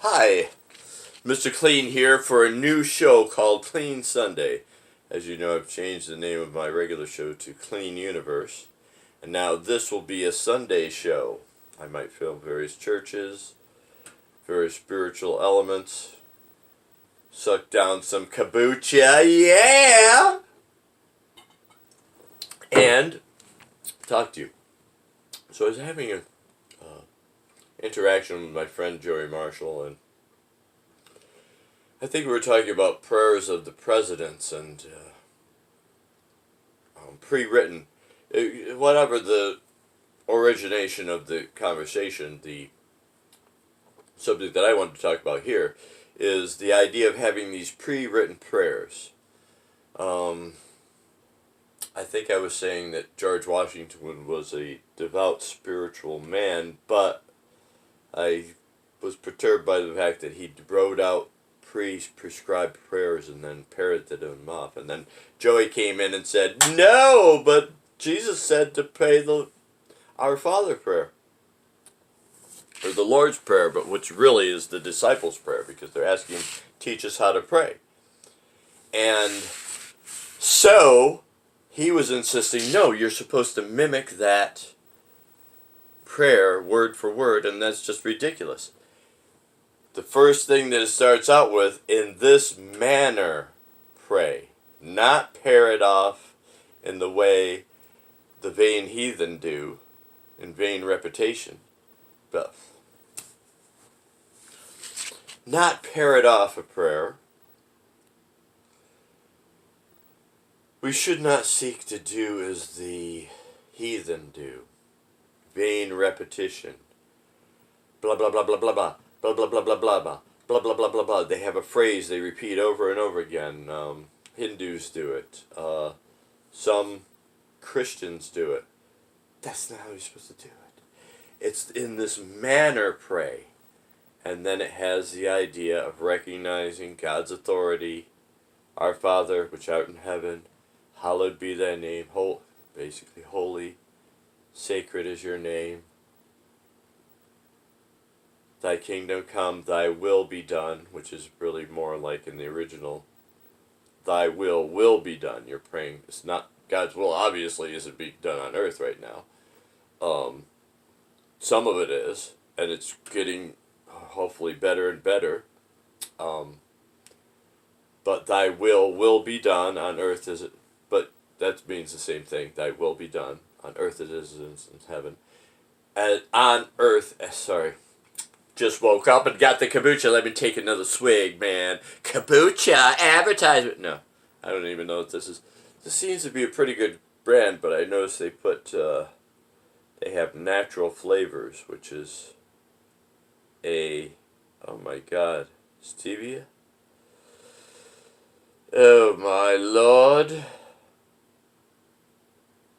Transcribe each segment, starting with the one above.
Hi, Mr. Clean here for a new show called Clean Sunday. As you know, I've changed the name of my regular show to CleanN UniversE, and now this will be a Sunday show. I might film various churches, various spiritual elements, suck down some kombucha, yeah, and talk to you. So I was having a interaction with my friend Joey Marshall, and I think we were talking about prayers of the presidents and pre-written, whatever the origination of the conversation. The subject that I wanted to talk about here is the idea of having these pre-written prayers. I think I was saying that George Washington was a devout spiritual man, but I was perturbed by the fact that he wrote out prescribed prayers and then parroted them off. And then Joey came in and said, no, but Jesus said to pray the Our Father prayer. Or the Lord's Prayer, but which really is the disciples' prayer, because they're asking him, teach us how to pray. And so he was insisting, no, you're supposed to mimic that prayer word for word, and that's just ridiculous. The first thing that it starts out with, in this manner pray, not parrot off in the way the vain heathen do, in vain repetition, but not parrot off a prayer. We should not seek to do as the heathen do. Vain repetition. Blah, blah, blah, blah, blah, blah. Blah, blah, blah, blah, blah, blah. Blah, blah, blah, blah, blah. They have a phrase they repeat over and over again. Hindus do it. Some Christians do it. That's not how you're supposed to do it. It's in this manner pray. And then it has the idea of recognizing God's authority. Our Father, which art in heaven, hallowed be thy name. Basically, holy. Sacred is your name. Thy kingdom come, thy will be done, which is really more like in the original, thy will be done. You're praying, it's not, God's will obviously isn't being done on earth right now. Some of it is, and it's getting hopefully better and better. But thy will be done on earth as it, but that means the same thing, thy will be done. On earth as it is in heaven. And on earth, just woke up and got the kombucha. Let me take another swig, man. Kombucha advertisement. No, I don't even know what this is. This seems to be a pretty good brand, but I noticed they they have natural flavors, which is oh my God, stevia? Oh my Lord.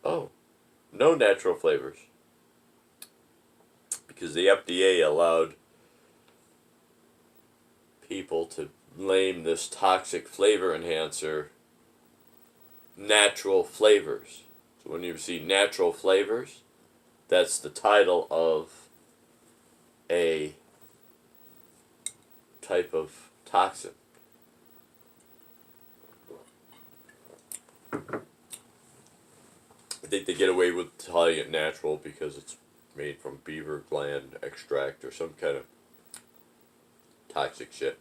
Oh. No natural flavors, because the FDA allowed people to name this toxic flavor enhancer natural flavors. So when you see natural flavors, that's the title of a type of toxin. I think they get away with calling it natural because it's made from beaver gland extract or some kind of toxic shit.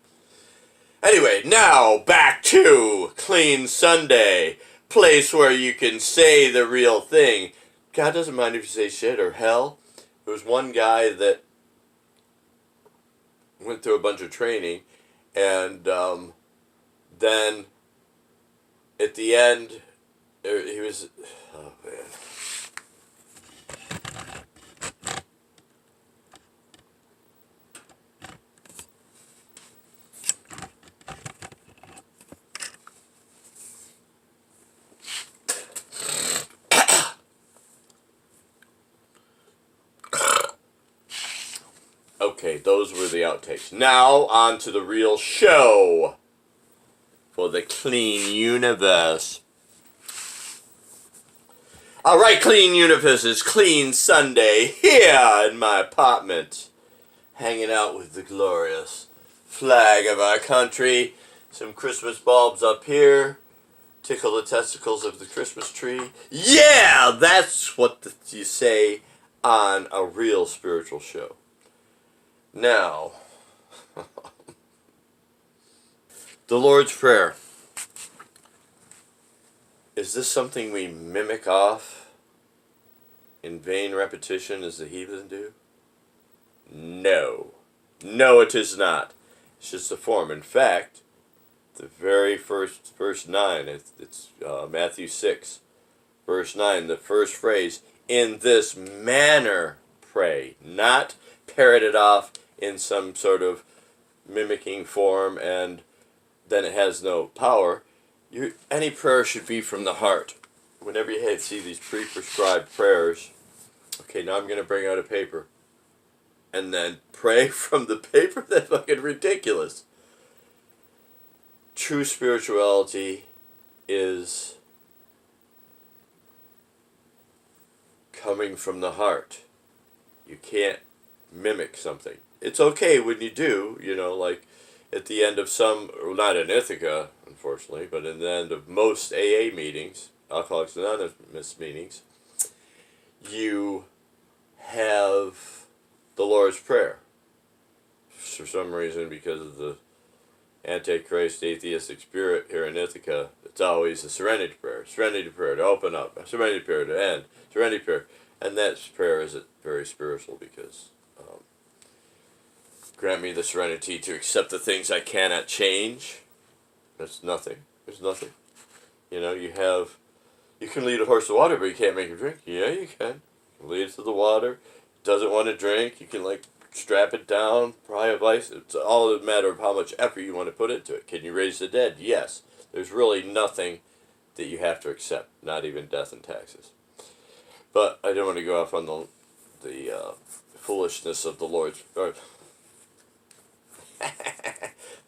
Anyway, now back to Clean Sunday, place where you can say the real thing. God doesn't mind if you say shit or hell. There was one guy that went through a bunch of training, and then at the end, he was... Oh, man. Okay, those were the outtakes. Now, on to the real show for the Clean Universe. Alright, CleanN UniversE is Clean Sunday here in my apartment, hanging out with the glorious flag of our country. Some Christmas bulbs up here. Tickle the testicles of the Christmas tree. Yeah, that's what you say on a real spiritual show. Now, the Lord's Prayer. Is this something we mimic off in vain repetition as the heathen do? No. No, it is not. It's just a form. In fact, the very first, verse 9, it's Matthew 6, verse 9, the first phrase, in this manner pray, not parroted off in some sort of mimicking form and then it has no power. Any prayer should be from the heart. Whenever you see these pre-prescribed prayers, okay, now I'm going to bring out a paper and then pray from the paper? That's fucking ridiculous. True spirituality is coming from the heart. You can't mimic something. It's okay when you do, like at the end of some, well, not in Ithaca, unfortunately, but at the end of most AA meetings, Alcoholics Anonymous meetings, you have the Lord's Prayer. For some reason, because of the Antichrist atheistic spirit here in Ithaca, it's always a serenity prayer to open up, a serenity prayer to end, serenity prayer. And that prayer is very spiritual because grant me the serenity to accept the things I cannot change. That's nothing. There's nothing. You can lead a horse to water, but you can't make it drink. Yeah, you can. You can lead it to the water. It doesn't want to drink. You can, strap it down, pry a vice. It's all a matter of how much effort you want to put into it. Can you raise the dead? Yes. There's really nothing that you have to accept, not even death and taxes. But I don't want to go off on the foolishness of the Lord's...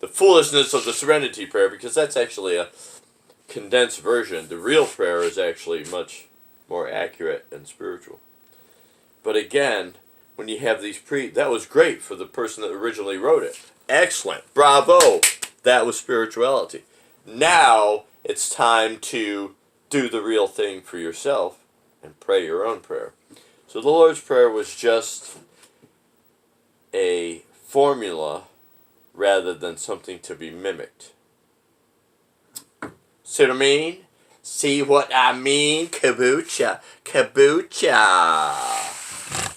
the foolishness of the Serenity Prayer, because that's actually a condensed version. The real prayer is actually much more accurate and spiritual. But again, when you have these that was great for the person that originally wrote it. Excellent. Bravo. That was spirituality. Now it's time to do the real thing for yourself and pray your own prayer. So the Lord's Prayer was just a formula rather than something to be mimicked. See what I mean? See what I mean? Kombucha. Kombucha.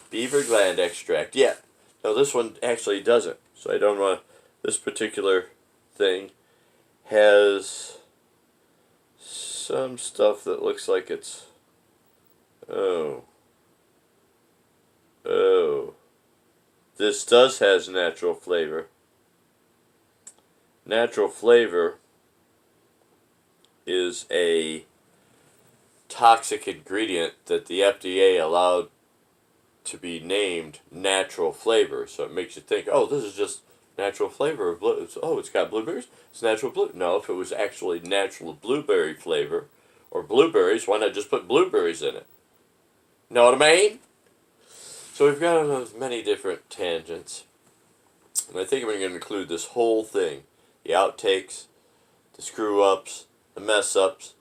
Beaver gland extract. Yeah. No, this one actually doesn't. So I don't want... This particular thing has some stuff that looks like it's... Oh. This has natural flavor. Natural flavor is a toxic ingredient that the FDA allowed to be named natural flavor. So it makes you think, oh, this is just natural flavor of blue. Oh, it's got blueberries? It's natural blue. No, if it was actually natural blueberry flavor or blueberries, why not just put blueberries in it? Know what I mean? So we've got many different tangents. And I think we're going to include this whole thing. The outtakes, the screw-ups, the mess-ups.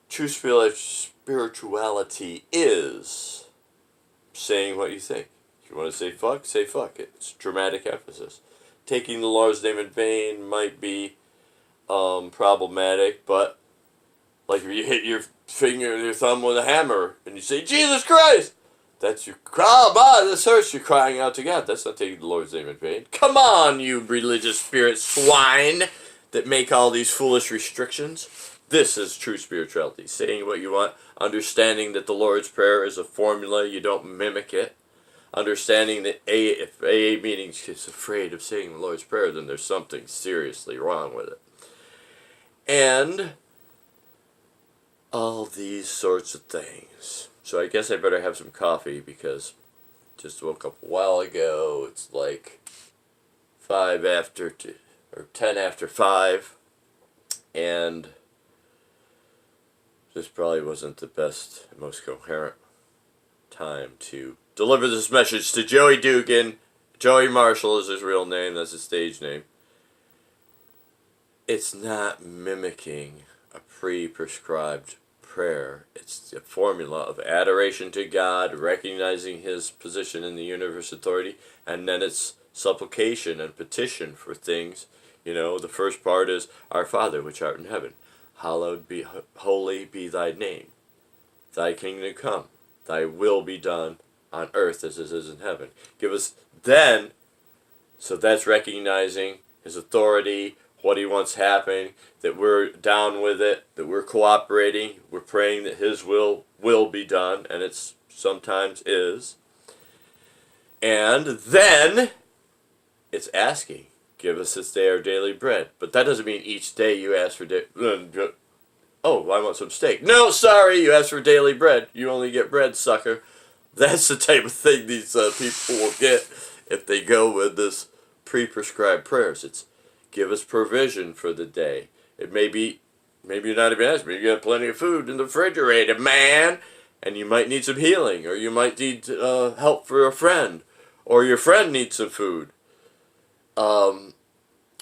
True spirituality is saying what you think. If you want to say fuck. It's dramatic emphasis. Taking the Lord's name in vain might be problematic, but like if you hit your finger and your thumb with a hammer and you say, Jesus Christ! That's your this hurts. You're crying out to God. That's not taking the Lord's name in vain. Come on, you religious spirit swine that make all these foolish restrictions. This is true spirituality. Saying what you want. Understanding that the Lord's Prayer is a formula. You don't mimic it. Understanding that if AA meetings is afraid of saying the Lord's Prayer, then there's something seriously wrong with it. And all these sorts of things. So I guess I better have some coffee because just woke up a while ago. It's like 10 after 5. And this probably wasn't the best, most coherent time to deliver this message to Joey Dugan. Joey Marshall is his real name. That's his stage name. it's not mimicking a pre-prescribed prayer. It's a formula of adoration to God, recognizing His position in the universe authority, and then it's supplication and petition for things. You know, the first part is, Our Father, which art in heaven, hallowed be, holy be thy name. Thy kingdom come, thy will be done on earth as it is in heaven. Give us then, so that's recognizing His authority, what He wants happening, that we're down with it, that we're cooperating, we're praying that His will be done, and it's sometimes is. And then it's asking, give us this day our daily bread. But that doesn't mean each day you ask for oh, I want some steak. No, sorry, you asked for daily bread. You only get bread, sucker. That's the type of thing these people will get if they go with this pre-prescribed prayers. It's give us provision for the day. It may be, maybe you're not even asking, maybe you got plenty of food in the refrigerator, man, and you might need some healing, or you might need help for a friend, or your friend needs some food, or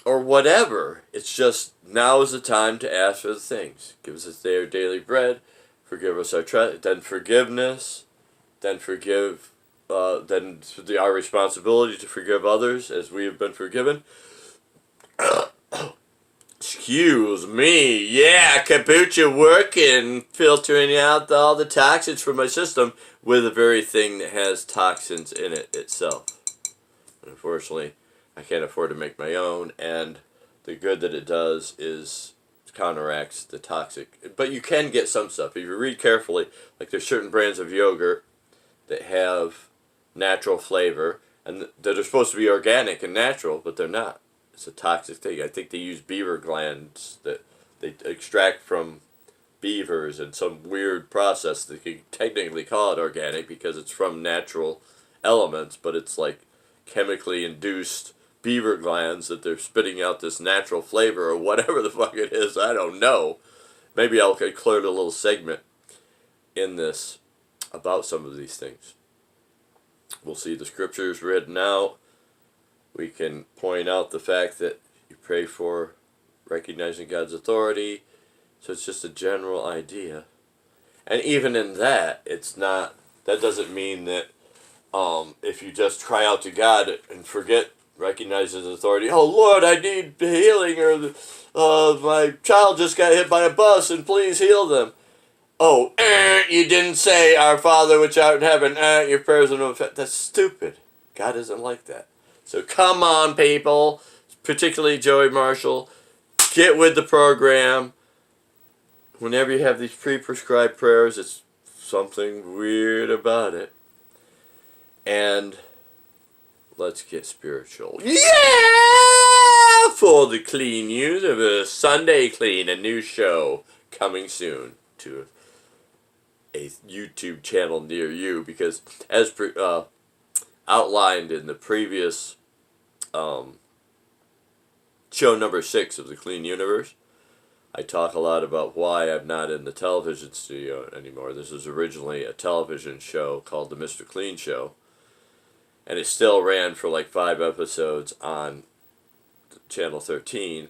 whatever. It's just, now is the time to ask for the things. Give us this day our daily bread, forgive us our trespasses, then forgiveness, then forgive, then our responsibility to forgive others as we have been forgiven. Excuse me, yeah, kombucha working, filtering out all the toxins from my system with the very thing that has toxins in it itself. Unfortunately, I can't afford to make my own, and the good that it does is counteracts the toxic. But you can get some stuff. If you read carefully, like there's certain brands of yogurt that have natural flavor, and that are supposed to be organic and natural, but they're not. It's a toxic thing. I think they use beaver glands that they extract from beavers in some weird process. They can technically call it organic because it's from natural elements, but it's like chemically induced beaver glands that they're spitting out this natural flavor or whatever the fuck it is. I don't know. Maybe I'll include a little segment in this about some of these things. We'll see the scriptures written out. We can point out the fact that you pray for recognizing God's authority. So it's just a general idea. And even in that, it's not, that doesn't mean that if you just cry out to God and forget, recognize His authority, oh Lord, I need healing, or my child just got hit by a bus and please heal them. Oh, you didn't say, Our Father which art in heaven, your prayers are no effect. That's stupid. God isn't like that. So come on, people, particularly Joey Marshall, get with the program. Whenever you have these pre-prescribed prayers, it's something weird about it. And let's get spiritual. Yeah! For the Clean Universe, Sunday Clean, a new show coming soon to a YouTube channel near you, because as outlined in the previous show number 6 of the Clean Universe, I talk a lot about why I'm not in the television studio anymore. This was originally a television show called the Mr.CleanN Show, and it still ran for like 5 episodes on Channel 13,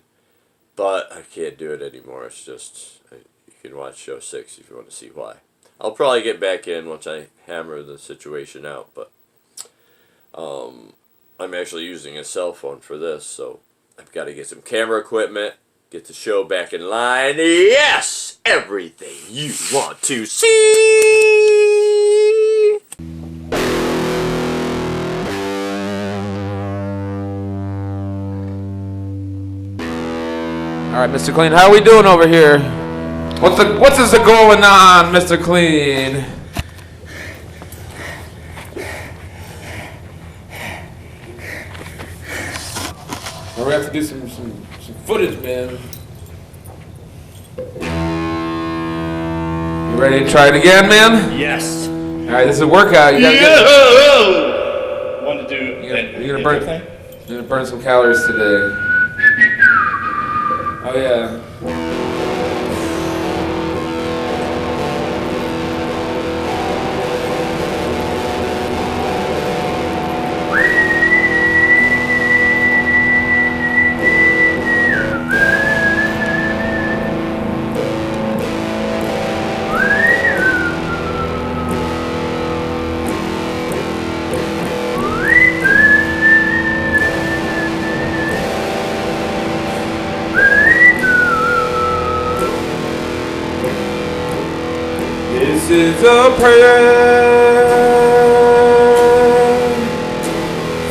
but I can't do it anymore. It's just, you can watch show 6 if you want to see why. I'll probably get back in once I hammer the situation out, but I'm actually using a cell phone for this, so I've got to get some camera equipment, get the show back in line. Yes! Everything you want to see! Alright, Mr. Clean, how are we doing over here? What's this going on, Mr. Clean? We have to do some footage, man. You ready to try it again, man? Yes. Alright, this is a workout. You gotta Want to do you're gonna burn some calories today. Oh yeah. is a prayer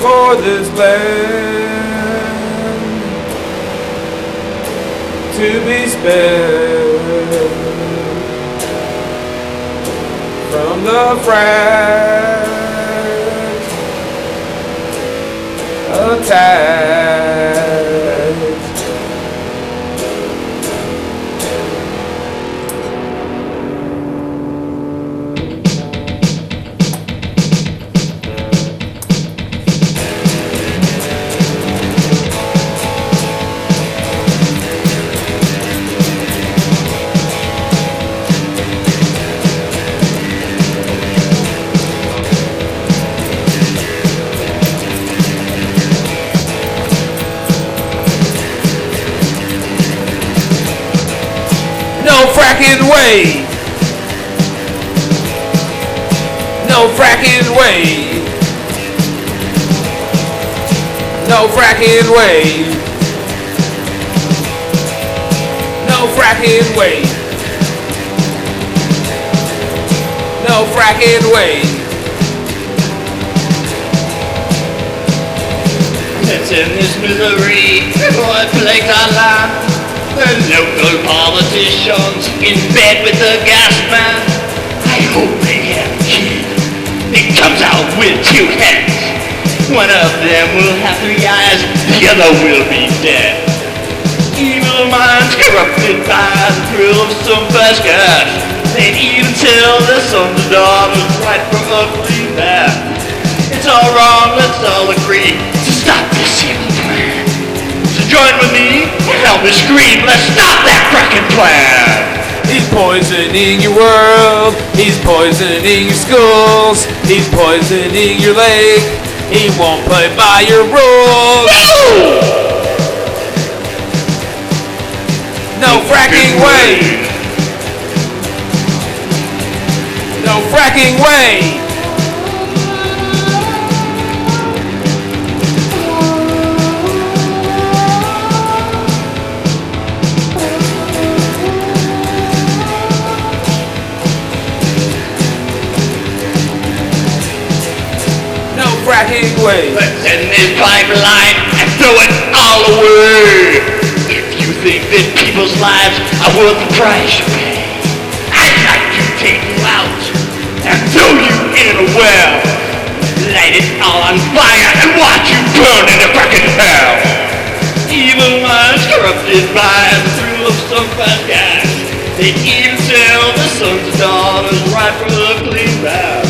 for this land to be spared from the fragile attack. No fracking way. No fracking way. No fracking way. No fracking way. No fracking way. Let's end this misery before it plagues our land. The local politicians in bed with the gas man. I hope they have a kid. It comes out with two heads. One of them will have 3 eyes, the other will be dead. Evil minds corrupted by the thrill of some fast gas. They'd even tell their sons and daughters right from a clean bath. It's all wrong, let's all agree to stop this evil plan. So join with me and help me scream, let's stop that fracking plan. He's poisoning your world. He's poisoning your schools. He's poisoning your lake. He won't play by your rules. No fracking way. No fracking way. Fracking way. Let's end this pipeline and throw it all away. If you think that people's lives are worth the price you pay, I'd like to take you out and throw you in a well. Light it all on fire and watch you burn into fracking hell. Evil minds corrupted by the thrill of some fast gas. They even sell their sons and daughters right from the clean bath.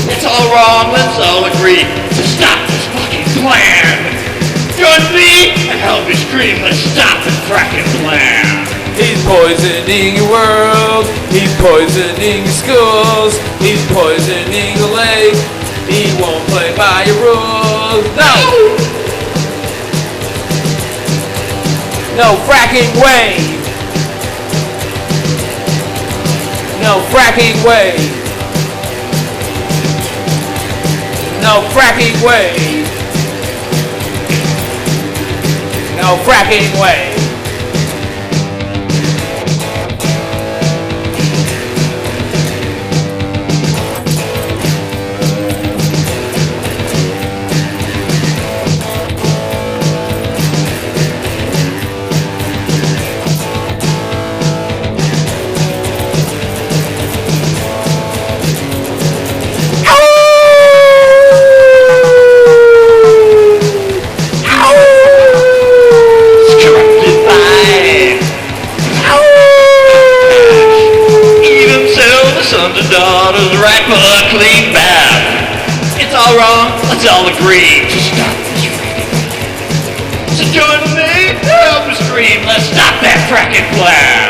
It's all wrong, let's all agree to stop this fucking plan. Join me and help me scream, let's stop this fracking plan. He's poisoning your world. He's poisoning your schools. He's poisoning the lake. He won't play by your rules. No! No fracking way. No fracking way. No fracking way. No fracking way. Right for a clean bath. It's all wrong, let's all agree to stop this fracking plan. So join me, help me scream, let's stop that fracking plan.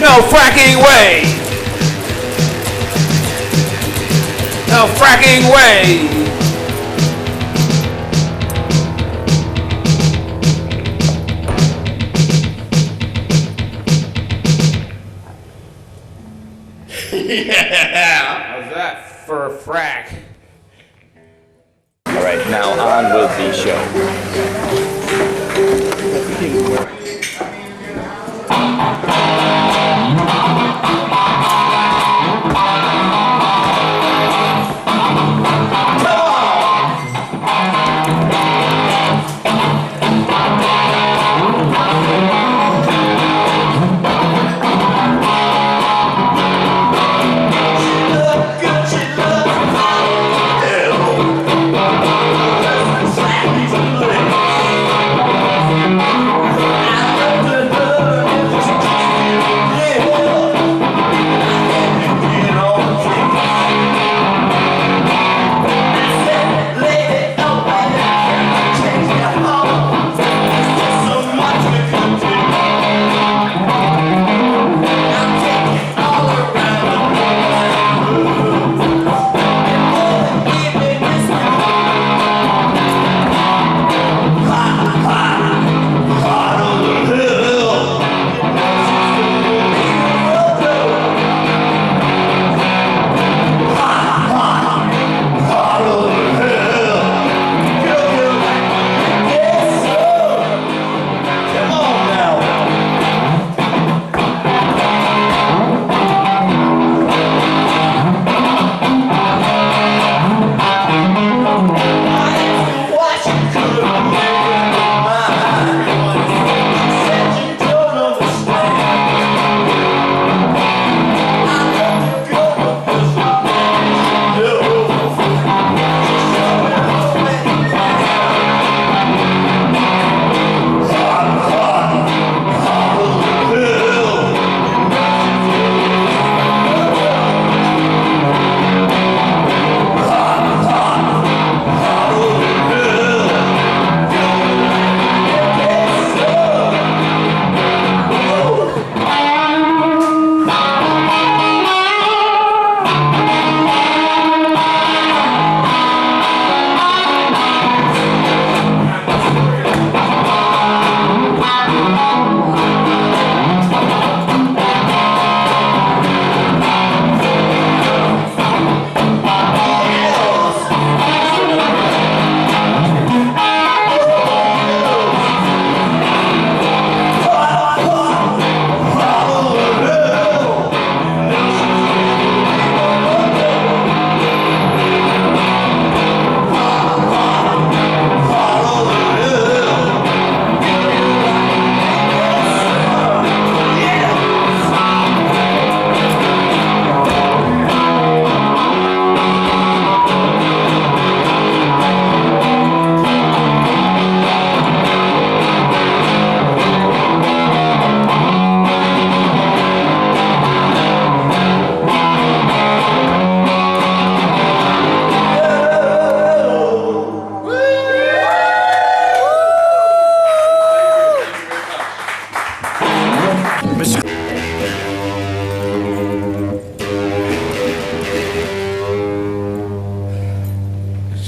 No fracking way. No fracking way. Yeah. How's that? for a frack. All right, now on with the show.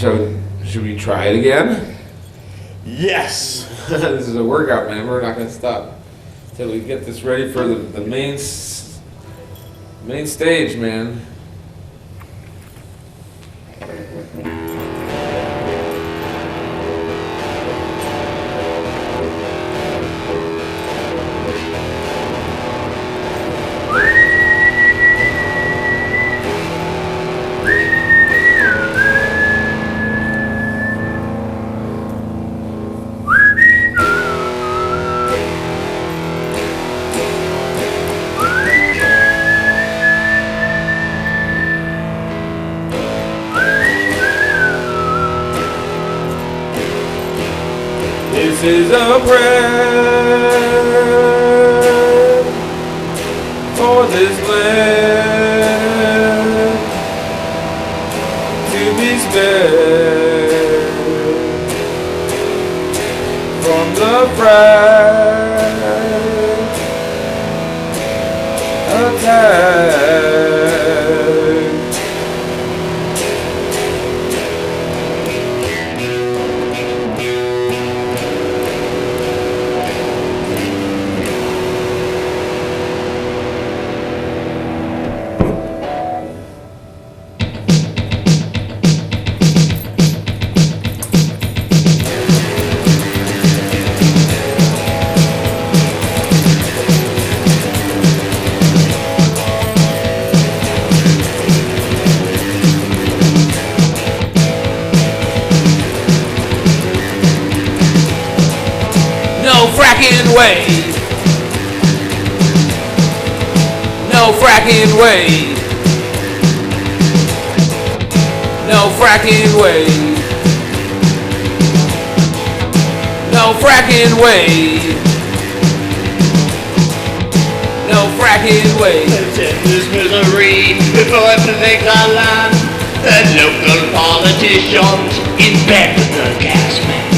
So, should we try it again? Yes. This is a workout, man. We're not gonna stop till we get this ready for the main stage, man. This is a prayer for this land to be spared from the fright attack. No fracking way. No fracking way. No fracking way. No fracking way. Let's end this misery before it affects our land. The local politicians in bed with the gas man.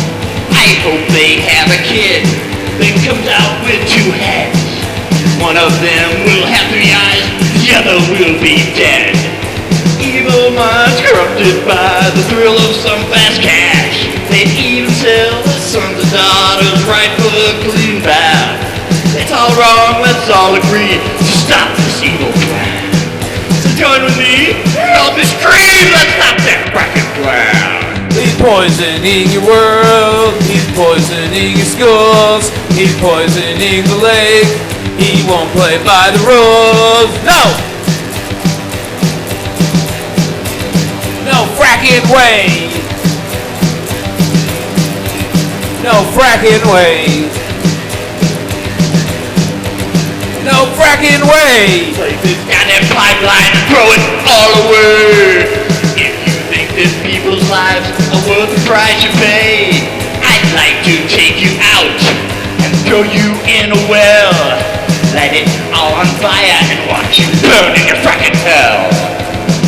I hope they have a kid that comes out with two heads. One of them will have 3 eyes, the other will be dead. Evil minds corrupted by the thrill of some fast cash. They even sell the sons and daughters right for the clean bath. It's all wrong, let's all agree to stop this evil plan. So join with me, help me scream, let's stop that fracking plan. He's poisoning your world. He's poisoning your schools. He's poisoning the lake. He won't play by the rules. No! No fracking way. No fracking way. No fracking way. Take this goddamn pipeline and throw it all away. If you think that people's lives are worth the price you pay, I'd like to take you out and throw you in a well. Light it all on fire and watch you burn in your fracking hell.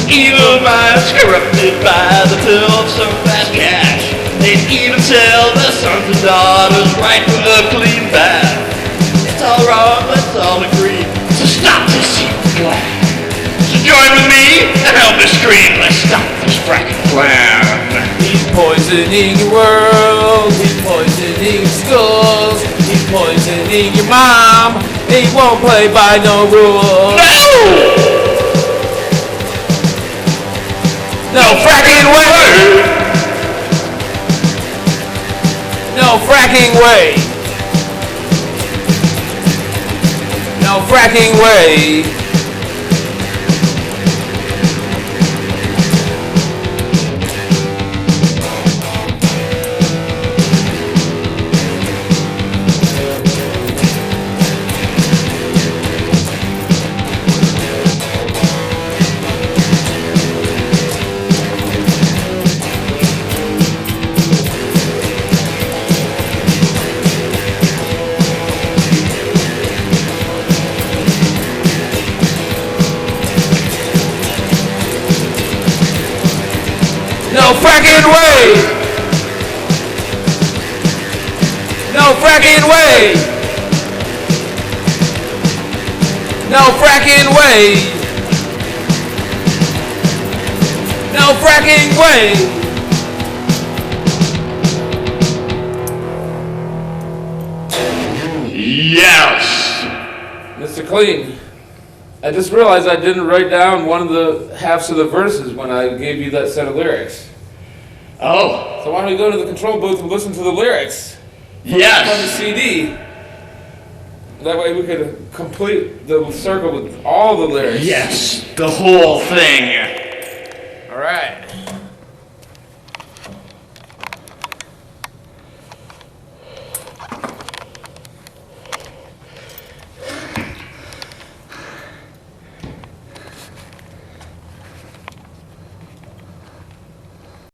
Evil minds corrupted by the thrill of some fast cash. They'd even sell their sons and daughters right for the clean bath. It's all wrong, let's all agree to stop this evil plan. So join with me and help me scream, let's stop this fracking plan. He's poisoning your world. He's poisoning your schools. He's poisoning your mom. He won't play by no rules. No fracking way. No fracking way. No fracking way. No fracking way! No fracking way! No fracking way! No fracking way! Yes! Mr. Clean, I just realized I didn't write down one of the halves of the verses when I gave you that set of lyrics. Oh, So why don't we go to the control booth and listen to the lyrics from the yes! CD? That way we could complete the circle with all the lyrics. Yes, the whole thing. All right.